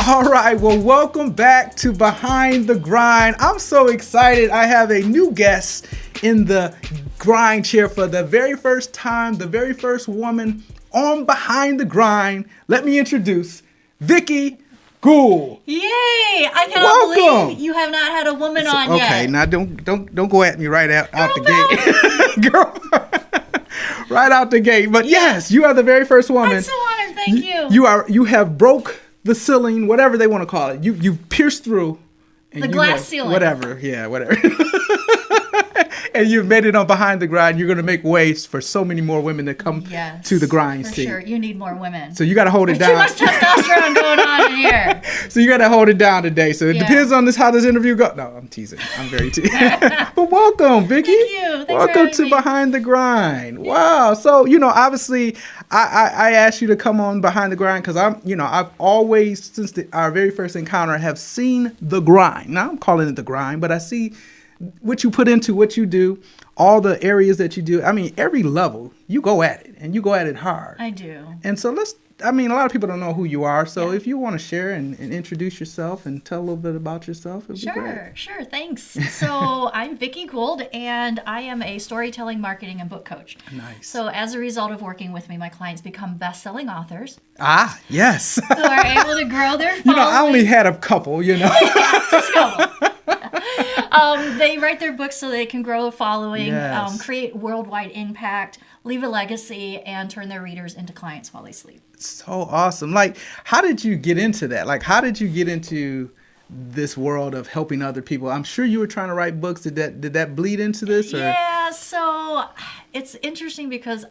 All right, well, welcome back to Behind the Grind. I'm so excited. I have a new guest in the grind chair for the very first time, the very first woman on Behind the Grind. Let me introduce Vickie Gould. Yay! I cannot believe you have not had a woman on yet. Okay, now don't go at me right out the gate. Girl, right out the gate. But yes, you are the very first woman. I'm so honored. Thank you. You have broke the ceiling, whatever they want to call it. You've pierced through. And the glass ceiling. Whatever. And you've made it on Behind the Grind. You're going to make ways for so many more women to come to the grind scene. Sure. You need more women. So you got to hold it down. Too much testosterone going on in here. So you got to hold it down today. So it depends on how this interview goes. No, I'm teasing. I'm very teasing. But welcome, Vickie. Thank you. Thanks welcome to Behind the Grind. Wow. So, obviously, I asked you to come on Behind the Grind because I've always, since our very first encounter, have seen the grind. Now I'm calling it the grind, but I see what you put into what you do, all the areas that you do. I mean, every level, you go at it, and you go at it hard. I do. And so a lot of people don't know who you are. So if you want to share and introduce yourself and tell a little bit about yourself, it'd be great. Sure. Thanks. So I'm Vickie Gould, and I am a storytelling, marketing, and book coach. Nice. So as a result of working with me, my clients become best-selling authors. Ah, yes. Who are able to grow their following. I only had a couple, Just a couple. They write their books so they can grow a following, create worldwide impact, leave a legacy, and turn their readers into clients while they sleep. So awesome. Like, how did you get into that? Like, how did you get into this world of helping other people? I'm sure you were trying to write books. Did that bleed into this? Or? Yeah, so it's interesting because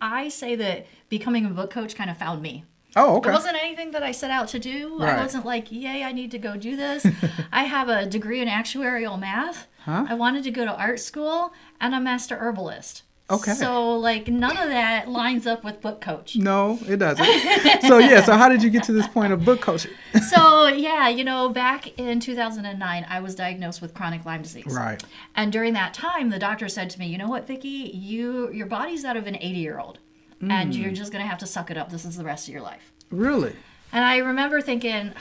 I say that becoming a book coach kind of found me. Oh, okay. It wasn't anything that I set out to do. Right. I wasn't like, yay, I need to go do this. I have a degree in actuarial math. Huh? I wanted to go to art school, and I'm a master herbalist. Okay. So, none of that lines up with book coach. No, it doesn't. So how did you get to this point of book coaching? So, back in 2009, I was diagnosed with chronic Lyme disease. Right. And during that time, the doctor said to me, you know what, Vickie, your body's that of an 80-year-old. And you're just going to have to suck it up. This is the rest of your life. Really? And I remember thinking,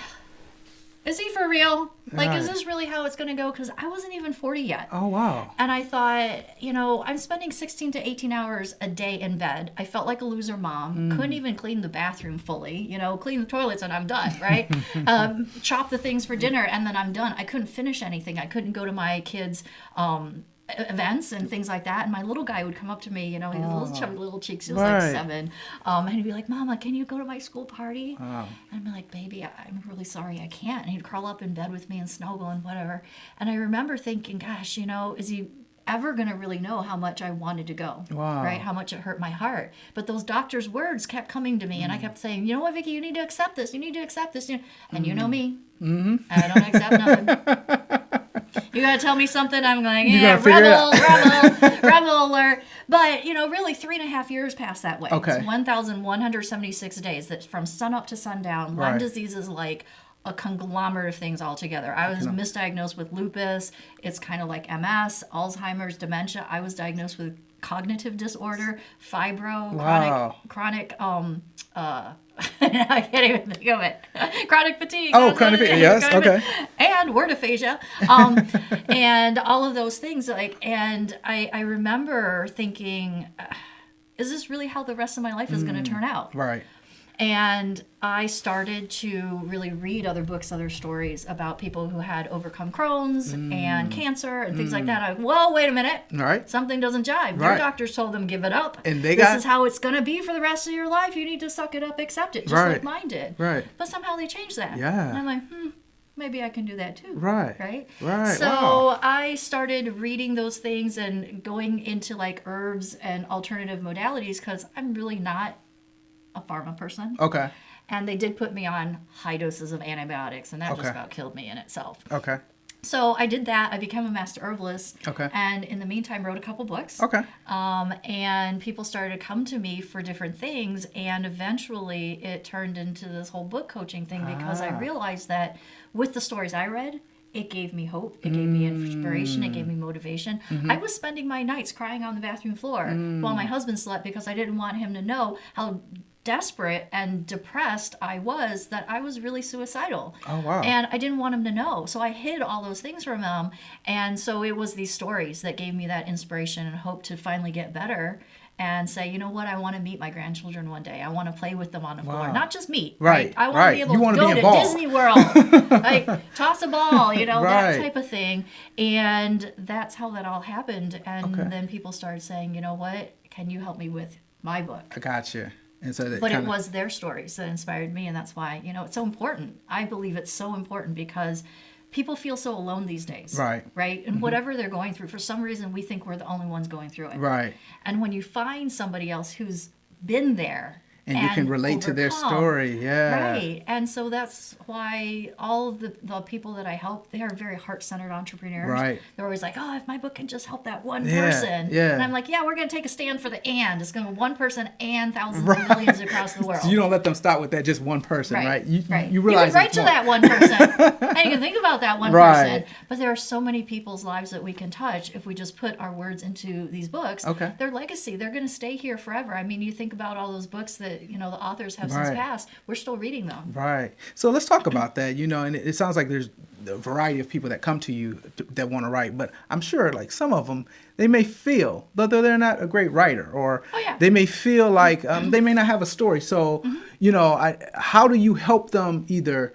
is he for real? Right. Is this really how it's going to go? Because I wasn't even 40 yet. Oh, wow. And I thought, I'm spending 16 to 18 hours a day in bed. I felt like a loser mom. Couldn't even clean the bathroom fully. Clean the toilets and I'm done, right? Chop the things for dinner and then I'm done. I couldn't finish anything. I couldn't go to my kids' events and things like that, and my little guy would come up to me, he had little chubby little cheeks, he was like 7, and he'd be like, Mama, can you go to my school party? And I'd be like, baby, I'm really sorry, I can't. And he'd curl up in bed with me and snuggle and whatever. And I remember thinking, gosh, is he ever going to really know how much I wanted to go? Wow. Right? How much it hurt my heart. But those doctors' words kept coming to me, and I kept saying, you know what, Vickie, you need to accept this, you need to accept this. And you know me, I don't accept nothing. You gotta tell me something, I'm like, rebel alert. But, really 3.5 years passed that way. Okay. It's 1,176 days. That's from sun up to sundown. Lyme disease is like a conglomerate of things altogether. I was misdiagnosed with lupus. It's kind of like MS, Alzheimer's, dementia. I was diagnosed with cognitive disorder, fibro, chronic I can't even think of it. Chronic fatigue. Oh, chronic fatigue. Yes. Okay. And word aphasia. And all of those things. And I remember thinking, is this really how the rest of my life is going to turn out? Right. And I started to really read other books, other stories about people who had overcome Crohn's and cancer and things like that. Well, wait a minute. All right. Something doesn't jive. Their doctors told them, give it up. And this is how it's going to be for the rest of your life. You need to suck it up, accept it, just like mine did. Right. But somehow they changed that. Yeah. And I'm like, maybe I can do that too. Right. So I started reading those things and going into herbs and alternative modalities because I'm really not a pharma person. Okay. And they did put me on high doses of antibiotics, and that just about killed me in itself. Okay. So I did that. I became a master herbalist. Okay. And in the meantime, wrote a couple books. Okay. And people started to come to me for different things, and eventually it turned into this whole book coaching thing because I realized that with the stories I read, it gave me hope. It gave me inspiration. It gave me motivation. I was spending my nights crying on the bathroom floor while my husband slept because I didn't want him to know how desperate and depressed I was that I was really suicidal. Oh, wow. And I didn't want him to know. So I hid all those things from him. And so it was these stories that gave me that inspiration and hope to finally get better and say, you know what, I want to meet my grandchildren one day. I want to play with them on the floor. Not just meet. Right. I want to be able to go to Disney World. Like, toss a ball, that type of thing. And that's how that all happened. And then people started saying, you know what, can you help me with my book? I got you. And so that it was their stories that inspired me, and that's why it's so important. I believe it's so important because people feel so alone these days, right? And whatever they're going through, for some reason we think we're the only ones going through it, right? And when you find somebody else who's been there and you can relate to their story, right? And so that's why all of the people that I help, they are very heart-centered entrepreneurs, right? They're always like, oh, if my book can just help that one person, and I'm like, yeah, we're going to take a stand for the it's going to be one person and thousands of millions across the world. So you don't let them stop with that just one person, right? You realize you can write to that one person and you can think about that one person, but there are so many people's lives that we can touch if we just put our words into these books. Their legacy, they're going to stay here forever. I mean, you think about all those books that the authors have since passed, we're still reading them. Right. So let's talk about that, and it sounds like there's a variety of people that come to you that want to write, but I'm sure like some of them, they may feel that they're not a great writer, or they may feel like they may not have a story. So, how do you help them either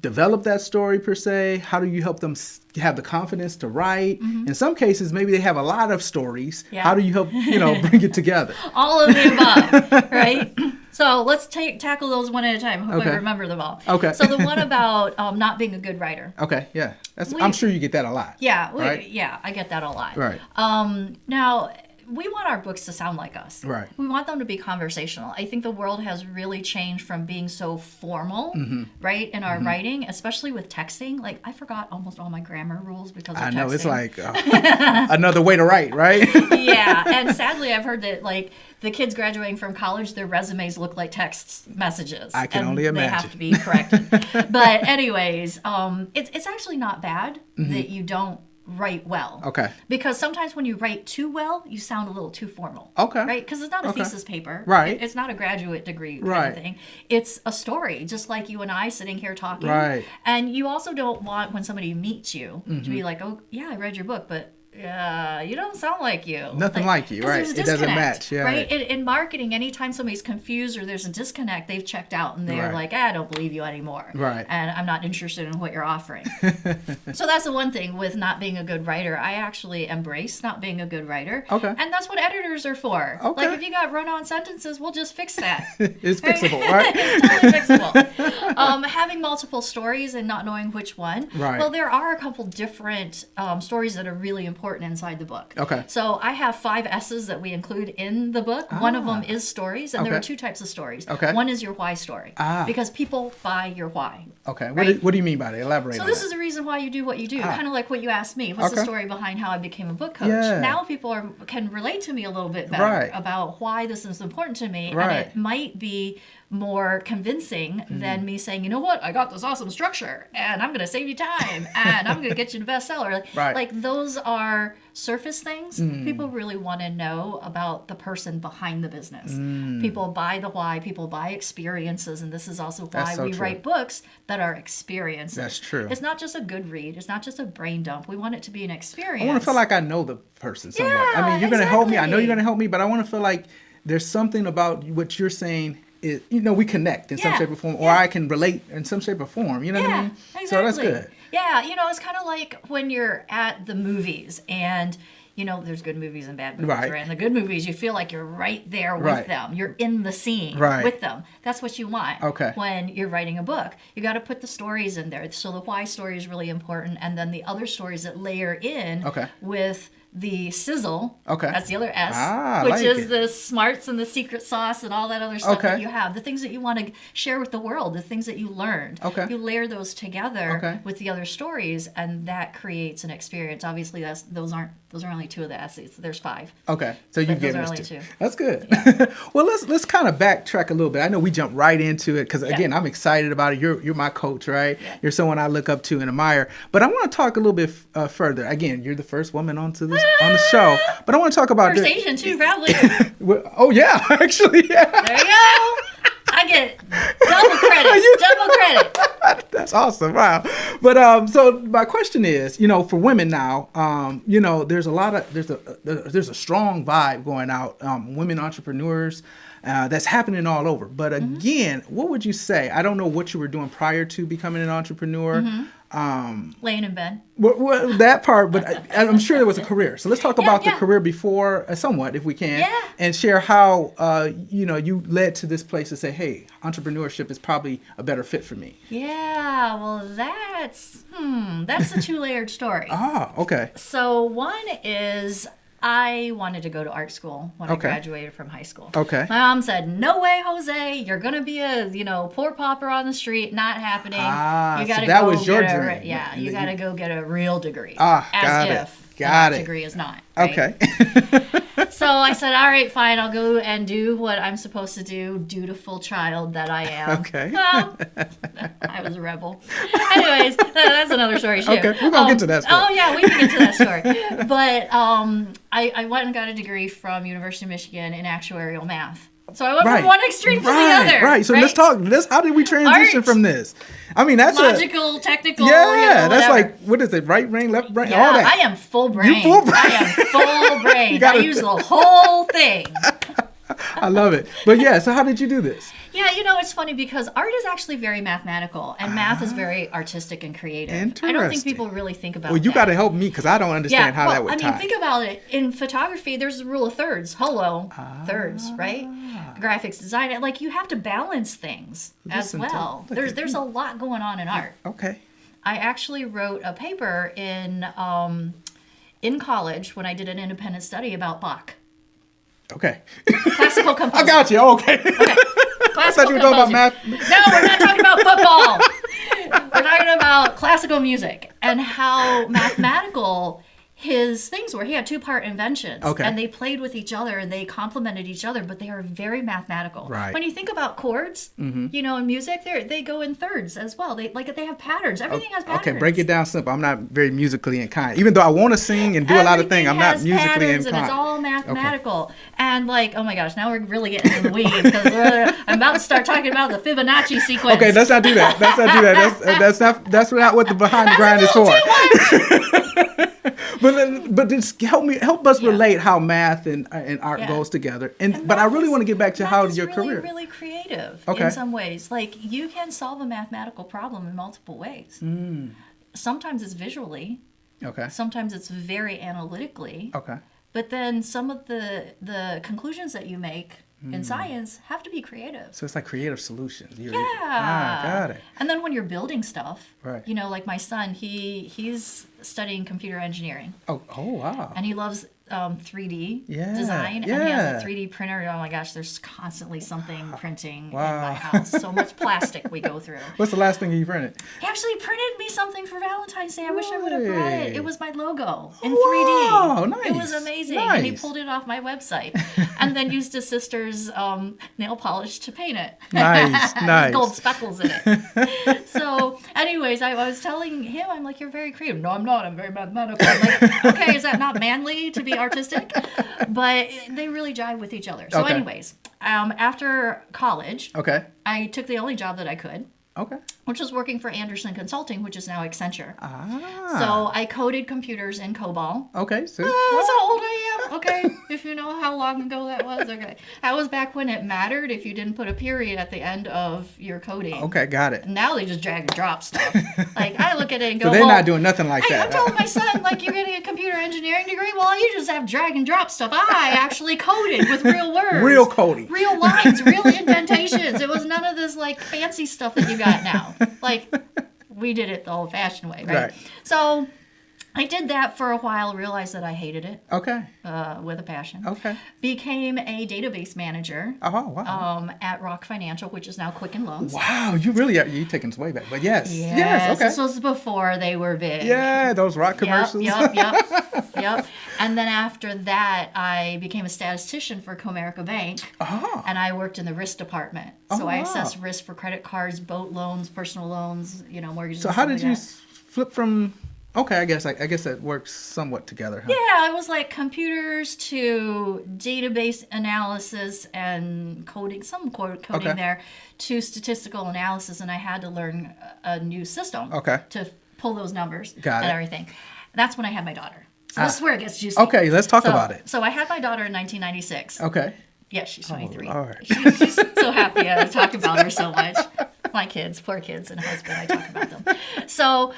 develop that story per se? How do you help them have the confidence to write? In some cases, maybe they have a lot of stories. How do you help, bring it together? All of the above, right? So let's tackle those one at a time. I hope I remember them all. Okay. So the one about not being a good writer. Okay, yeah. I'm sure you get that a lot. Yeah, right? I get that a lot. Right. Now, we want our books to sound like us. Right. We want them to be conversational. I think the world has really changed from being so formal, right, in our writing, especially with texting. Like, I forgot almost all my grammar rules because of texting. I know, it's like another way to write, right? Yeah, and sadly, I've heard that, like, the kids graduating from college, their resumes look like text messages. I can only imagine. They have to be corrected. But anyways, it's actually not bad that you don't write well. Okay. Because sometimes when you write too well, you sound a little too formal. Okay. Right? Because it's not a thesis paper. Right. It's not a graduate degree kind of thing. It's a story, just like you and I sitting here talking. Right. And you also don't want when somebody meets you to be like, oh, yeah, I read your book, but you don't sound like you. Nothing like you, right? It doesn't match. Yeah. Right? In marketing, anytime somebody's confused or there's a disconnect, they've checked out and they're like, I don't believe you anymore. Right. And I'm not interested in what you're offering. So that's the one thing with not being a good writer. I actually embrace not being a good writer. Okay. And that's what editors are for. Okay. Like, if you got run-on sentences, we'll just fix that. It's fixable, right? It's totally fixable. Having multiple stories and not knowing which one. Right. Well, there are a couple different stories that are really important inside the book. Okay. So I have 5 S's that we include in the book. One of them is stories, and there are 2 types of stories. Okay. One is your why story. Because people buy your why. Okay. Right? What do you mean by that? Elaborate on So this that. is the reason why you do what you do. Kind of like what you asked me. What's the story behind how I became a book coach? Yeah. Now people can relate to me a little bit better about why this is important to me. Right. And it might be more convincing than me saying, you know what, I got this awesome structure and I'm going to save you time and I'm going to get you the bestseller. Like those are surface things. People really want to know about the person behind the business. People buy the why, people buy experiences, and this is also why we write books that are experiences. That's true. It's not just a good read. It's not just a brain dump. We want it to be an experience. I want to feel like I know the person somewhat. I mean, you're going to help me. I know you're going to help me, but I want to feel like there's something about what you're saying. We connect in some shape or form, or I can relate in some shape or form. You know what I mean? Exactly. So that's good. Yeah, it's kind of like when you're at the movies and, there's good movies and bad movies, right? And the good movies, you feel like you're right there with them. You're in the scene with them. That's what you want when you're writing a book. You got to put the stories in there. So the why story is really important, and then the other stories that layer in with the sizzle, that's the other S, which is the smarts and the secret sauce and all that other stuff that you have. The things that you want to share with the world, the things that you learned. You layer those together with the other stories, and that creates an experience. Obviously, those are only 2 of the S's. There's 5. Okay, so you give us 2. 2. That's good. Yeah. Well, let's kind of backtrack a little bit. I know we jumped right into it because again, I'm excited about it. You're my coach, right? Yeah. You're someone I look up to and admire. But I want to talk a little bit further. Again, you're the first woman on the show, but I want to talk about first Asian too, probably. Oh yeah, actually, yeah. There you go. I get double credit. That's awesome. Wow. But so my question is, for women now, there's a strong vibe going out, women entrepreneurs, that's happening all over. But again, what would you say? I don't know what you were doing prior to becoming an entrepreneur. Laying in bed. Well, that part, but I'm sure there was a career. So let's talk about the career before, somewhat, if we can, and share how you led to this place to say, hey, entrepreneurship is probably a better fit for me. Yeah, well, that's a two-layered story. Ah, okay. So one is I wanted to go to art school when I graduated from high school. Okay. My mom said, "No way, Jose! You're gonna be a poor pauper on the street. Not happening. You gotta so that go was your get dream. you gotta go get a real degree. Got it. Degree is not. Right? Okay. So I said, all right, fine. I'll go and do what I'm supposed to do. Dutiful child that I am. Okay. Well, I was a rebel. Anyways, that's another story too. Okay, we're gonna get to that story. Oh yeah, we can get to that story. But I went and got a degree from University of Michigan in actuarial math. So I went from one extreme to the other. Right. So let's talk. How did we transition from this? I mean, that's logical, technical. Yeah, that's whatever. like, what is it? Right brain, left brain, Yeah, all that. I am full brain. You full brain. I am full brain. I use the whole thing. I love it. But yeah, so how did you do this? Yeah, it's funny because art is actually very mathematical and math is very artistic and creative. Interesting. I don't think people really think about that. Well, you got to help me because I don't understand how that would tie. Think about it. In photography, there's a rule of thirds. Thirds, right? Graphics design, like you have to balance things as well. There's a lot going on in art. Okay. I actually wrote a paper in college when I did an independent study about Bach. Okay. Classical composing. I got you. Okay. I thought you were talking about math. No, we're not talking about football. We're talking about classical music and how mathematical his things were. He had two-part inventions. Okay. And they played with each other and they complemented each other, but they are very mathematical. Right. When you think about chords, in music, they go in thirds as well. They have patterns. Everything has patterns. Okay, break it down simple. I'm not very musically inclined. Even though I want to sing and do a lot of things, I'm not musically inclined. And it's all mathematical. Okay. And oh my gosh, now we're really getting in the weeds because I'm about to start talking about the Fibonacci sequence. Okay, let's not do that. That's not what the behind the grind is for. But just help us relate how math and art goes together. But I really want to get back to how your career. Really creative in some ways. Like you can solve a mathematical problem in multiple ways. Sometimes it's visually. Okay. Sometimes it's very analytically. Okay. But then some of the conclusions that you make in science have to be creative. So it's like creative solutions. Got it. And then when you're building stuff, right. Like my son, he's studying computer engineering. Oh wow. And he loves 3D design. And he has a 3D printer. Oh my gosh, there's constantly something printing in my house. So much plastic we go through. What's the last thing he printed? He actually printed me something for Valentine's Day. I wish I would have brought it. It was my logo in 3D. Wow, nice. It was amazing. Nice. And he pulled it off my website and then used his sister's nail polish to paint it. Nice. Gold speckles in it. So anyways, I was telling him, I'm like, you're very creative. No, I'm not. I'm very mathematical. I'm like, okay, is that not manly to be artistic? But they really jive with each other. So anyways, after college, I took the only job that I could. Okay. Which was working for Anderson Consulting, which is now Accenture. So I coded computers in COBOL. Okay, so that's how old I am. Okay, if you know how long ago that was. Okay, that was back when it mattered if you didn't put a period at the end of your coding. Okay, got it. Now they just drag and drop stuff. Like I look at it and go, so they're not doing nothing like that. I'm telling my son, like, you're getting a computer engineering degree. Well, you just have drag and drop stuff. I actually coded with real words, real coding, real lines, real indentations. It was none of this like fancy stuff that you got now. Like we did it the old-fashioned way, right? So I did that for a while, realized that I hated it. Okay. With a passion. Okay. Became a database manager. Oh, wow. At Rock Financial, which is now Quicken Loans. Wow, you really are. You're taking us way back. But yes. Okay. This was before they were big. Yeah, those rock commercials. Yep. And then after that, I became a statistician for Comerica Bank. Oh. And I worked in the risk department. So I assessed risk for credit cards, boat loans, personal loans, mortgages. So how did you flip from Okay, I guess that works somewhat together, huh? Yeah, it was like computers to database analysis and coding, some coding Okay. there, to statistical analysis, and I had to learn a new system Okay. to pull those numbers Got and it. everything. That's when I had my daughter. So this is where it gets juicy. Okay, let's talk about it. So I had my daughter in 1996. Okay. Yeah, she's 23. Lord. She's so happy I talk about her so much. My kids, poor kids and husband, I talk about them. So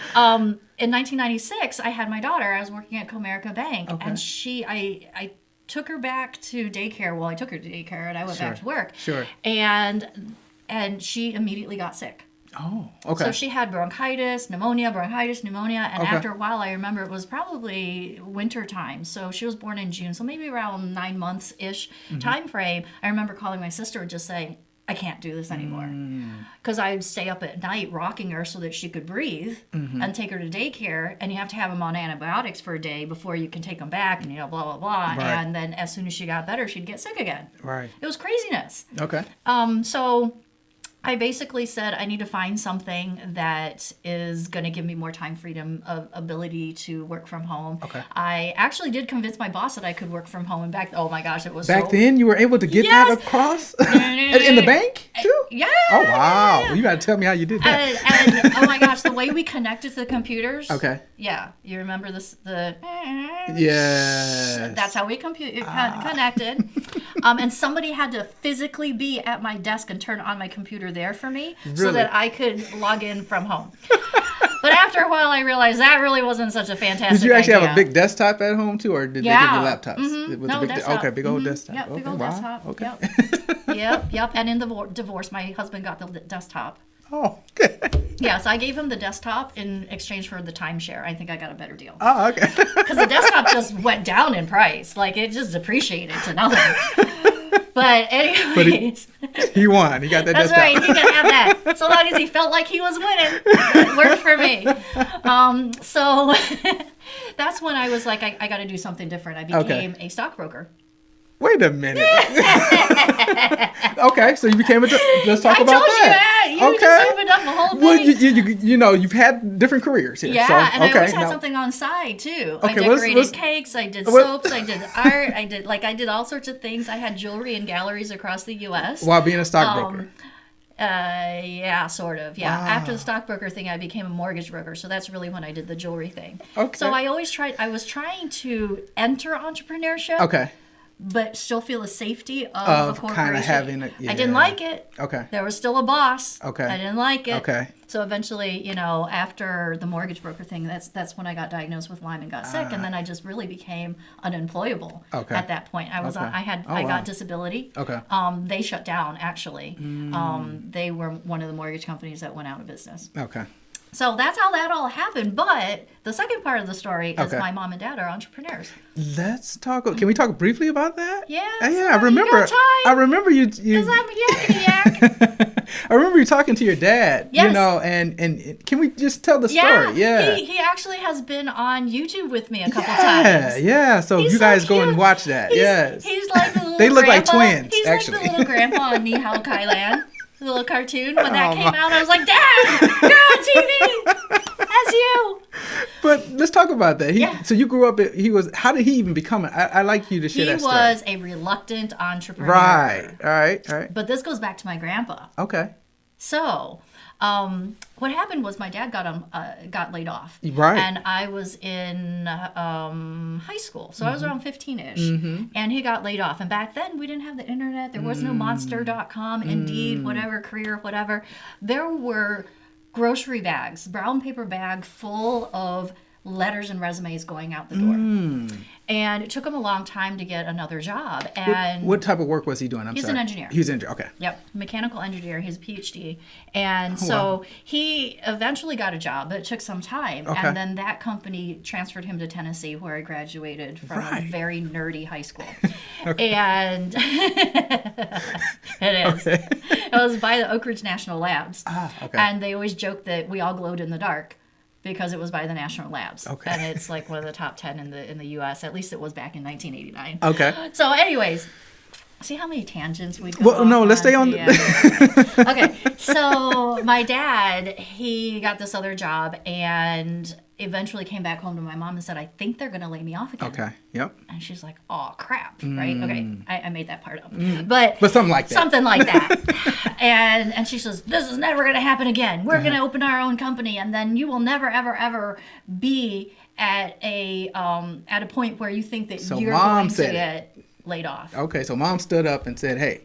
in 1996, I had my daughter. I was working at Comerica Bank, and I took her back to daycare. Well, I took her to daycare, and I went back to work. Sure. And she immediately got sick. Oh, okay. So she had bronchitis, pneumonia, and Okay. after a while, I remember it was probably winter time. So she was born in June, so maybe around 9 months-ish time frame. I remember calling my sister and just saying, I can't do this anymore. Because I'd stay up at night rocking her so that she could breathe and take her to daycare. And you have to have them on antibiotics for a day before you can take them back and, blah, blah, blah. Right. And then as soon as she got better, she'd get sick again. Right. It was craziness. Okay. So I basically said I need to find something that is going to give me more time freedom, of ability to work from home. Okay. I actually did convince my boss that I could work from home. And oh my gosh, it was Back so... then, you were able to get Yes. that across in the bank too. Yeah. Oh wow! Well, you got to tell me how you did that. And oh my gosh, the way we connected to the computers. Okay. Yeah, you remember this? Yes. That's how we connected. And somebody had to physically be at my desk and turn on my computer there for me so Really? that I could log in from home. But after a while, I realized that really wasn't such a fantastic Did you actually idea. have a big desktop at home too, or did they give you laptops? Mhm. With No, the big desktop. Okay, big old desktop. Yep, big Okay, old wow. desktop. Okay. Yep. And in the divorce, my husband got the desktop. Oh, okay. Yeah, so I gave him the desktop in exchange for the timeshare. I think I got a better deal. Oh, okay. Because the desktop just went down in price. Like, it just depreciated to nothing. But anyways. He won. He got that That's desktop. right. He can have that. So long as he felt like he was winning. It worked for me. So that's when I was like, I got to do something different. I became a stockbroker. Wait a minute. Okay, so you became let's talk about told that. You just opened up the whole thing. Well, you've had different careers here. Yeah, so, and I always had now- something on side too. Okay, I decorated what's- cakes, I did what- soaps, I did art, I did all sorts of things. I had jewelry in galleries across the U.S. While being a stockbroker. Yeah, sort of. Yeah. Wow. After the stockbroker thing, I became a mortgage broker. So that's really when I did the jewelry thing. Okay. So I was trying to enter entrepreneurship. Okay. But still feel the safety of a corporation. Kind of having a, I didn't like it. Okay. There was still a boss. Okay. I didn't like it. Okay. So eventually, after the mortgage broker thing, that's when I got diagnosed with Lyme and got sick, and then I just really became unemployable. Okay. At that point, I was Okay. I wow. got disability. Okay. They shut down actually. They were one of the mortgage companies that went out of business. Okay. So that's how that all happened. But the second part of the story is Okay. my mom and dad are entrepreneurs. Let's talk. Can we talk briefly about that? Yeah, Yeah, I so you remember. got time? I remember you. Because I'm a yakety-yak. I remember you talking to your dad. Yes. And can we just tell the Yeah, story? Yeah. He actually has been on YouTube with me a couple Yeah, times. yeah. So He's you so guys go cute. and watch that. Yes. He's like the little They look like grandpa. twins, He's actually. like the little grandpa on Nihao Kailan, the little cartoon. When that Oh, came my. out, I was like, Dad, you're on TV. That's you. But let's talk about that. Yeah. So you grew up. How did he even become? I like you to share He that story. was a reluctant entrepreneur. Right. All right. All right. But this goes back to my grandpa. Okay. So, what happened was my dad got laid off. Right. And I was in high school. So I was around 15-ish. And he got laid off. And back then, we didn't have the internet. There was no monster.com, Indeed, whatever, career, whatever. There were grocery bags, brown paper bag full of letters and resumes going out the door. And it took him a long time to get another job. And What type of work was he doing? He's sorry. an engineer. He was an engineer. Okay. Yep, mechanical engineer, his PhD. And so wow. he eventually got a job, but it took some time. Okay. And then that company transferred him to Tennessee, where I graduated from Right. a very nerdy high school. Okay. And it is. Okay. It was by the Oak Ridge National Labs. Okay. And they always joke that we all glowed in the dark because it was by the National Labs. Okay. And it's like one of the top 10 in the US. At least it was back in 1989. Okay. So anyways, see how many tangents we go Well, no, off let's stay on. Yeah. Okay, so my dad, he got this other job, and eventually came back home to my mom and said, I think they're going to lay me off again. Okay. Yep. And she's like, oh, crap. Right? Okay. I made that part up. But something like that. Something like that. and she says, this is never going to happen again. We're going to open our own company. And then you will never, ever, ever be at a point where you think that you're going to get laid off. Okay. So mom stood up and said, hey,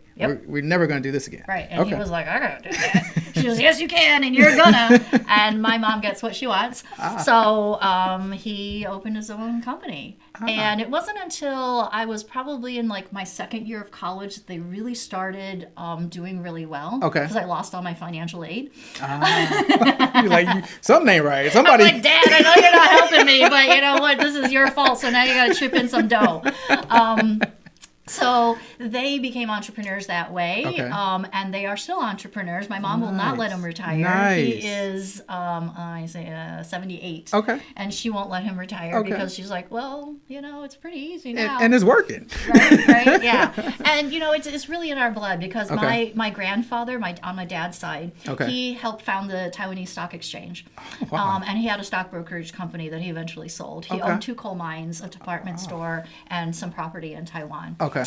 we're never going to do this again. Right. And he was like, I got to do that. She goes, yes, you can, and you're gonna. And my mom gets what she wants. So he opened his own company. And it wasn't until I was probably in like my second year of college that they really started doing really well. Okay. Because I lost all my financial aid. You're like, something ain't right. Somebody. I'm like, Dad, I know you're not helping me, but you know what? This is your fault. So now you got to chip in some dough. So they became entrepreneurs that way, and they are still entrepreneurs. My mom will not let him retire. Nice. He is, 78. Okay. And she won't let him retire because she's like, well, you know, it's pretty easy now. And it's working. Right, yeah. And, you know, it's really in our blood because my grandfather, on my dad's side, he helped found the Taiwanese Stock Exchange. Wow. And he had a stock brokerage company that he eventually sold. He owned 2 coal mines, a department store, and some property in Taiwan. Okay.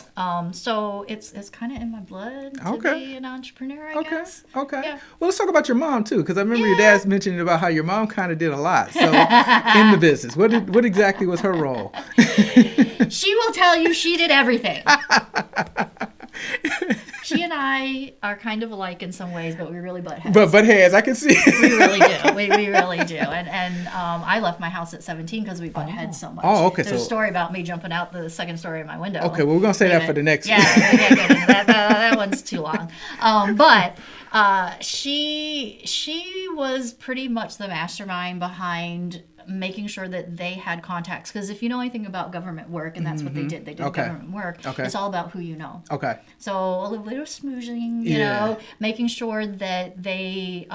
So it's kind of in my blood to be an entrepreneur, I guess. Okay. Yeah. Well, let's talk about your mom too, because I remember your dad's mentioning about how your mom kind of did a lot. So in the business, what exactly was her role? She will tell you she did everything. She and I are kind of alike in some ways, but we really butt heads. But heads, I can see. We really do. We really do. And I left my house at 17 because we butt heads so much. Oh, okay. There's a story about me jumping out the second story of my window. Okay, well, we're going to say that for the next one. Yeah, we can't get into that. That one's too long. But she was pretty much the mastermind behind making sure that they had contacts, because if you know anything about government work, and that's what they did government work, it's all about who you know. So a little bit of smoozing, you know, making sure that they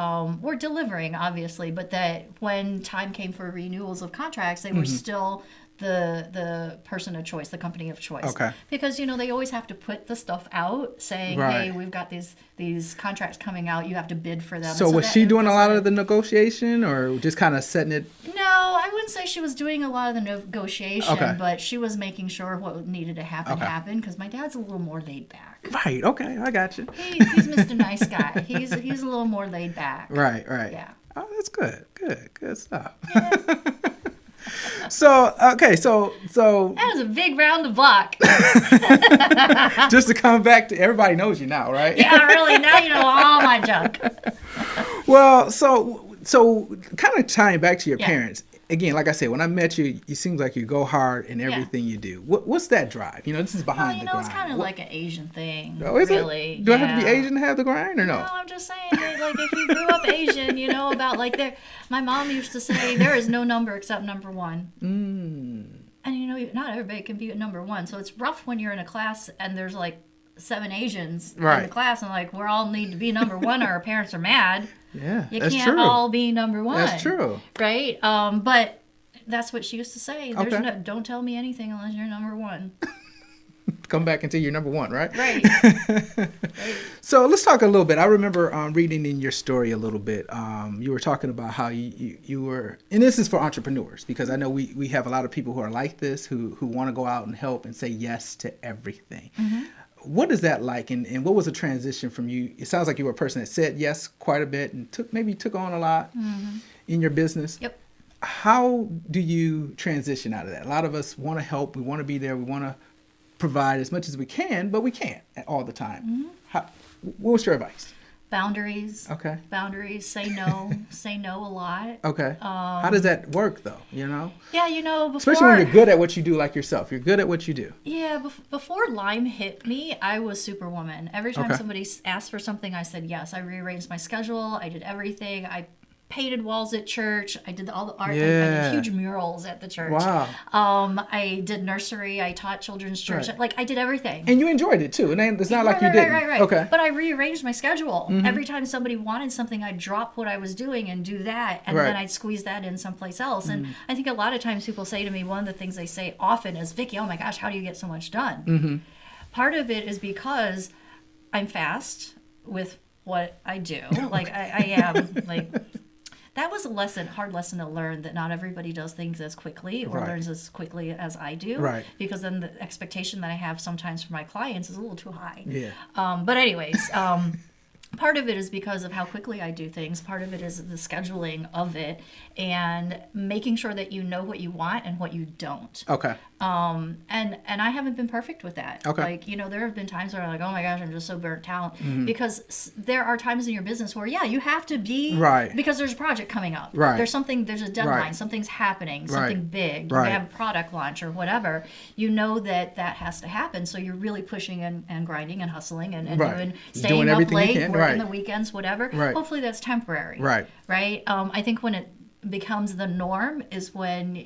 were delivering, obviously, but that when time came for renewals of contracts, they were still the person of choice, the company of choice. Because, you know, they always have to put the stuff out saying, hey, we've got these contracts coming out, you have to bid for them. So was she doing a lot of the negotiation, or just kind of setting it? No, I wouldn't say she was doing a lot of the negotiation, but she was making sure what needed to happen happened, because my dad's a little more laid back. Right, okay, I got you. He's Mr. Nice Guy. He's a little more laid back. Right. Yeah. Oh, that's good stuff. Yeah. So that was a big round of block. Just to come back to, everybody knows you now, right? Yeah, really. Now you know all my junk. Well, so kind of tying back to your parents. Again, like I said, when I met you, it seems like you go hard in everything you do. What's that drive? You know, this is behind the grind. It's kind of like an Asian thing. Oh, is really. It? Do I have to be Asian to have the grind, or no? No, I'm just saying that, like, if you grew up Asian, you know about, like, my mom used to say there is no number except number 1. And, you know, not everybody can be at number 1. So it's rough when you're in a class and there's, like, 7 Asians in the class, and, like, we all need to be number 1 or our parents are mad. Yeah, you can't all be number 1. That's true. Right? But that's what she used to say. There's don't tell me anything unless you're number 1. Come back until you're number 1, right? Right. So let's talk a little bit. I remember reading in your story a little bit. You were talking about how you were, and this is for entrepreneurs, because I know we have a lot of people who are like this, who want to go out and help and say yes to everything. What is that like, and what was the transition from you? It sounds like you were a person that said yes quite a bit and took on a lot in your business. Yep. How do you transition out of that? A lot of us want to help. We want to be there. We want to provide as much as we can, but we can't all the time. What was your advice? Boundaries. Okay. Boundaries. Say no. Say no a lot. Okay. How does that work, though? You know? Yeah, you know, especially when you're good at what you do, like yourself. You're good at what you do. Yeah. Before Lyme hit me, I was Superwoman. Every time somebody asked for something, I said yes. I rearranged my schedule. I did everything. I painted walls at church. I did all the art. I did huge murals at the church. Wow. I did nursery. I taught children's church. Right. Like, I did everything. And you enjoyed it too. And it's not like you didn't. Right. Okay. But I rearranged my schedule. Every time somebody wanted something, I'd drop what I was doing and do that. And then I'd squeeze that in someplace else. And I think a lot of times people say to me, one of the things they say often is, Vickie, oh my gosh, how do you get so much done? Part of it is because I'm fast with what I do. Like, I am, like... that was a hard lesson to learn, that not everybody does things as quickly or Right. learns as quickly as I do. Right. Because then the expectation that I have sometimes for my clients is a little too high. Yeah. But anyways, part of it is because of how quickly I do things. Part of it is the scheduling of it and making sure that you know what you want and what you don't. Okay. And I haven't been perfect with that. Okay. Like, there have been times where I'm like, oh my gosh, I'm just so burnt out. Because there are times in your business where, you have to be, Right. because there's a project coming up. Right. There's a deadline, Right. something's happening, Right. something big. Right. You have a product launch or whatever. You know that has to happen. So you're really pushing and grinding and hustling and Right. staying Doing up everything you late, can. working Right. the weekends, whatever. Right. Hopefully that's temporary. Right. Right. I think when it becomes the norm is when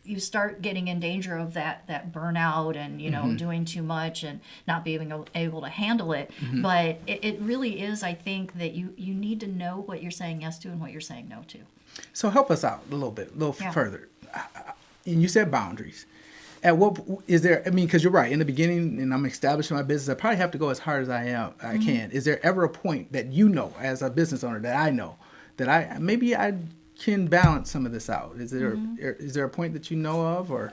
you start getting in danger of that burnout and doing too much and not being able to handle it. But it really is, I think, that you need to know what you're saying yes to and what you're saying no to. So help us out a little Yeah. further. And you said boundaries. At what is there? I mean, because you're right. In the beginning, and I'm establishing my business, I probably have to go as hard as I can. Is there ever a point that as a business owner, that I know that I can balance some of this out? Is there a point that you know of, or?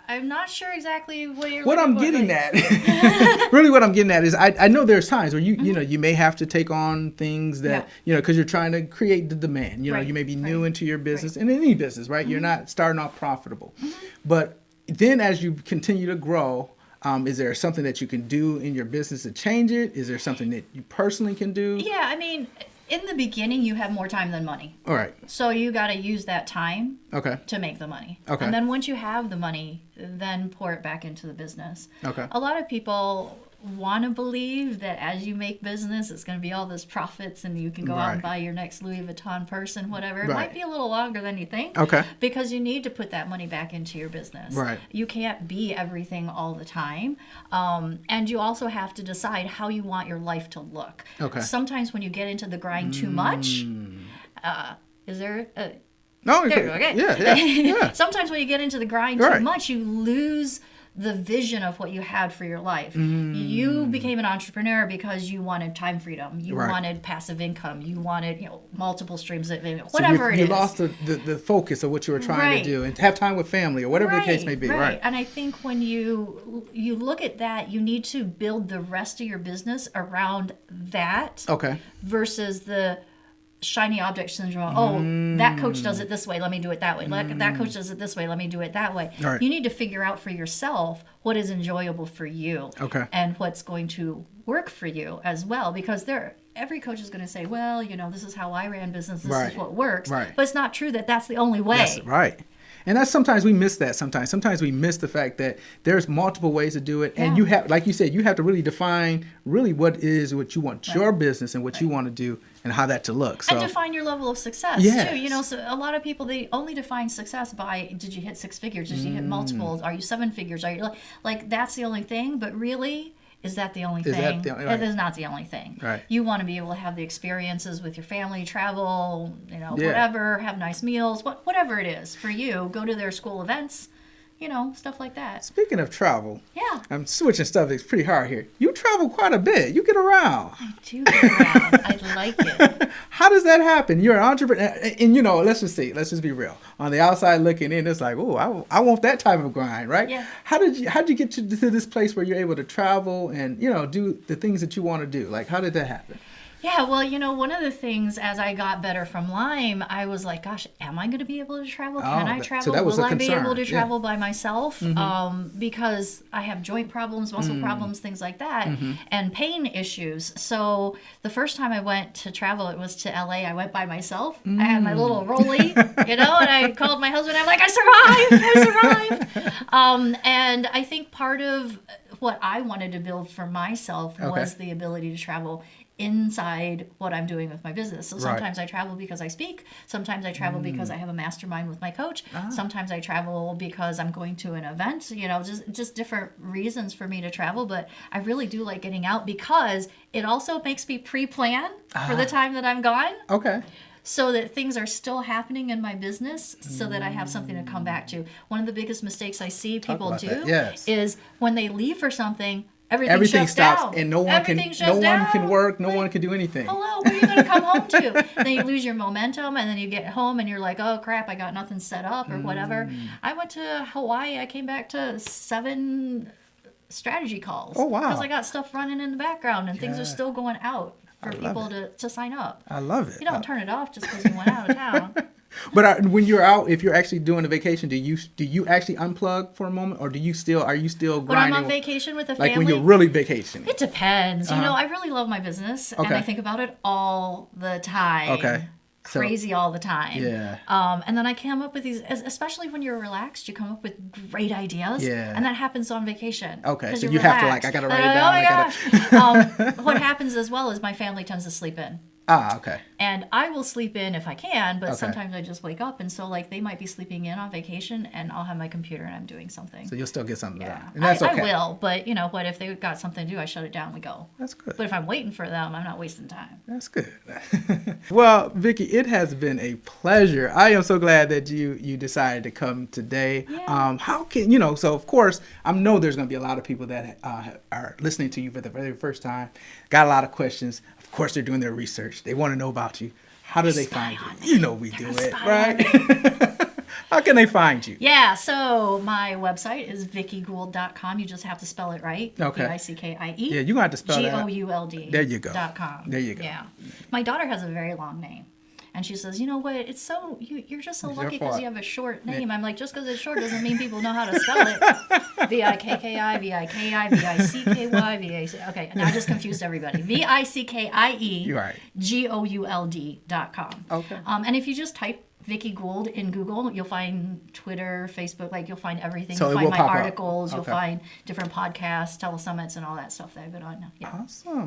I'm not sure exactly What I'm getting at, really what I'm getting at is I know there's times where you may have to take on things that, because you're trying to create the demand. Right. You may be new into your business, and in any business, right? You're not starting off profitable. But then as you continue to grow, is there something that you can do in your business to change it? Is there something that you personally can do? Yeah, I mean, in the beginning, you have more time than money. All right. So you got to use that time Okay. to make the money. Okay. And then once you have the money, then pour it back into the business. Okay. A lot of people want to believe that as you make business, it's going to be all this profits and you can go out and buy your next Louis Vuitton purse and whatever. It might be a little longer than you think. Okay. Because you need to put that money back into your business. Right. You can't be everything all the time. And you also have to decide how you want your life to look. Okay. Sometimes when you get into the grind too much, is there a... No. There, okay. Yeah. Sometimes when you get into the grind too much, you lose the vision of what you had for your life. You became an entrepreneur because you wanted time freedom. You wanted passive income. You wanted, multiple streams of income. Whatever it is. You lost the focus of what you were trying to do and have time with family or whatever the case may be. Right. And I think when you look at that, you need to build the rest of your business around that. Okay. Versus the shiny object syndrome. Oh, that coach does it this way, let me do it that way. That coach does it this way, let me do it that way. Right. You need to figure out for yourself what is enjoyable for you. Okay. And what's going to work for you as well, because every coach is going to say, well, this is how I ran business, this is what works. Right. But it's not true that that's the only way. That's right. And that's sometimes we miss that. Sometimes we miss the fact that there's multiple ways to do it, and you have, like you said, you have to really define what you want your business and what you want to do and how that to look. So, and define your level of success too. So a lot of people, they only define success by, did you hit 6 figures? Did you hit multiples? Are you 7 figures? Are you like that's the only thing? But really, is that the only thing? It is not the only thing. Right. You want to be able to have the experiences with your family, travel, whatever, have nice meals, whatever it is for you. Go to their school events, stuff like that. Speaking of travel, I'm switching stuff. It's pretty hard here. You travel quite a bit. You get around. I do get around. I like it. How does that happen? You're an entrepreneur, and let's just be real. On the outside looking in, it's like, oh, I want that type of grind, right? Yeah. How did you get to this place where you're able to travel and do the things that you want to do? Like, how did that happen? Yeah, well, one of the things as I got better from Lyme, I was like, gosh, am I going to be able to travel? Can I travel? So that was Will a I be concern. able to travel by myself? Because I have joint problems, muscle problems, things like that, and pain issues. So the first time I went to travel, it was to LA. I went by myself. I had my little rolly, and I called my husband. I'm like, I survived. And I think part of what I wanted to build for myself was the ability to travel inside what I'm doing with my business. So sometimes I travel because I speak. Sometimes I travel because I have a mastermind with my coach. Sometimes I travel because I'm going to an event, just different reasons for me to travel. But I really do like getting out because it also makes me pre-plan for the time that I'm gone. Okay. So that things are still happening in my business so that I have something to come back to. One of the biggest mistakes I see people do is when they leave for something, everything shuts stops, down. and no one can work, no one can do anything. Hello, where are you going to come home to? Then you lose your momentum, and then you get home, and you're like, oh crap, I got nothing set up or whatever. I went to Hawaii. I came back to 7 strategy calls. Oh, wow. Because I got stuff running in the background, and things are still going out for people to sign up. I love it. You don't turn it off just because you went out of town. But when you're out, if you're actually doing a vacation, do you actually unplug for a moment, or are you still grinding? When I'm on vacation with the family, like when you're really vacationing? It depends. You know, I really love my business, and I think about it all the time. Okay. Crazy all the time. Yeah. And then I come up with these, especially when you're relaxed, you come up with great ideas. Yeah. And that happens on vacation. Okay. So you're you relaxed. have to I gotta write it Oh down. my gosh. What happens as well is my family tends to sleep in. Okay. And I will sleep in if I can, but sometimes I just wake up, and so like they might be sleeping in on vacation, and I'll have my computer and I'm doing something. So you'll still get something done. Yeah, And that's okay. I will, but you know what? If they've got something to do, I shut it down. We go. That's good. But if I'm waiting for them, I'm not wasting time. That's good. Well, Vickie, it has been a pleasure. I am so glad that you decided to come today. Yeah. How can so of course I know there's going to be a lot of people that are listening to you for the very first time. Got a lot of questions. Of course, they're doing their research. They want to know about you. How do they find you? You know we do it, right? How can they find you? Yeah, so my website is VickieGould.com. You just have to spell it right. Okay. Vickie. Yeah, you're going to have to spell that. Gould. There you go. .com. There you go. Yeah. My daughter has a very long name. And she says, you know what, it's so, you're just so lucky because you have a short name. I'm like, just because it's short doesn't mean people know how to spell it. Vicki, Vicki, Vicky, Vic. Okay, now I just confused everybody. Vickie Right. Gould.com. Okay. And if you just type Vickie Gould in Google, you'll find Twitter, Facebook, like you'll find everything. So You'll it find will my pop up. articles, you'll Okay. find different podcasts, telesummits, and all that stuff that I've been on now. Yeah.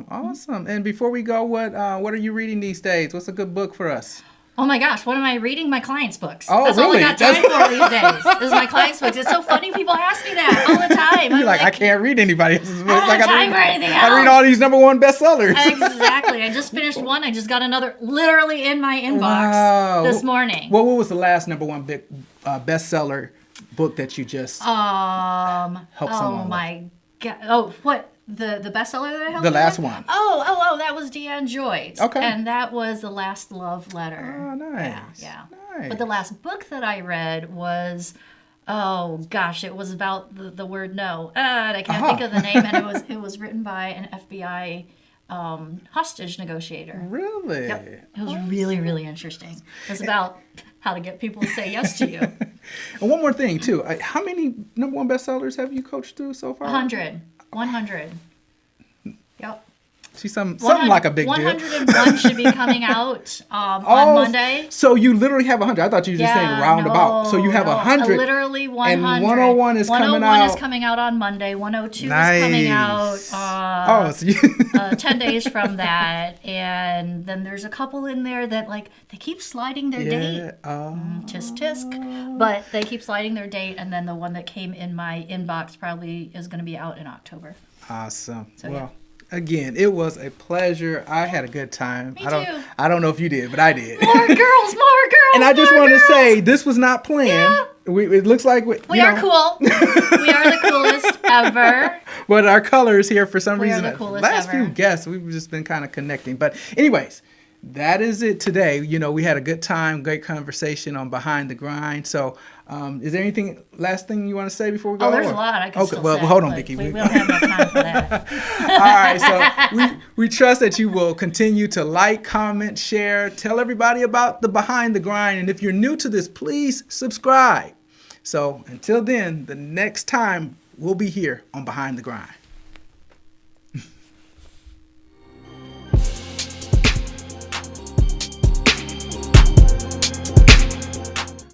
Awesome. And before we go, what are you reading these days? What's a good book for us? Oh my gosh, what am I reading? My clients' books. Oh, That's all I really? got time for these days. Is my clients' books. It's so funny. People ask me that all the time. You're like, I can't read anybody else's books. I don't have time for anything else. I read all these #1 bestsellers. Exactly. I just finished one. I just got another literally in my inbox this morning. What was the last #1 big bestseller book that you just helped someone with? My God. Oh, what? The bestseller that I helped The you last with? one. Oh, that was Deanne Joy's. Okay. And that was The Last Love Letter. Oh, nice. Yeah. Nice. But the last book that I read was, oh gosh, it was about the word no. And I can't think of the name, and it was written by an FBI hostage negotiator. Really? Yep. It was really, really interesting. It was about how to get people to say yes to you. And one more thing, too. How many #1 bestsellers have you coached through so far? 100. Yep. She's something like a big deal. 101 should be coming out on Monday. So you literally have 100. I thought you were just saying roundabout. So you have 100. Literally 100. And 101 is coming out. 101 is coming out on Monday. 102 is coming out so 10 days from that. And then there's a couple in there that they keep sliding their date. Tisk tisk. But they keep sliding their date. And then the one that came in my inbox probably is going to be out in October. Awesome. So, well, again, it was a pleasure. I had a good time. Me too. I don't know if you did, but I did. More girls. And I just wanted to say, this was not planned. Yeah. It looks like we are cool. We are the coolest ever. But our colors here, for some we reason, are the coolest last ever. few guests, we've just been kind of connecting. But anyways, that is it today. We had a good time, great conversation on Behind the Grind. So is there anything, last thing you want to say before we go? Oh, there's a lot I can still say. Hold on, Vickie. We don't have enough time for that. All right, so we trust that you will continue to like, comment, share, tell everybody about the Behind the Grind. And if you're new to this, please subscribe. So until then, the next time we'll be here on Behind the Grind.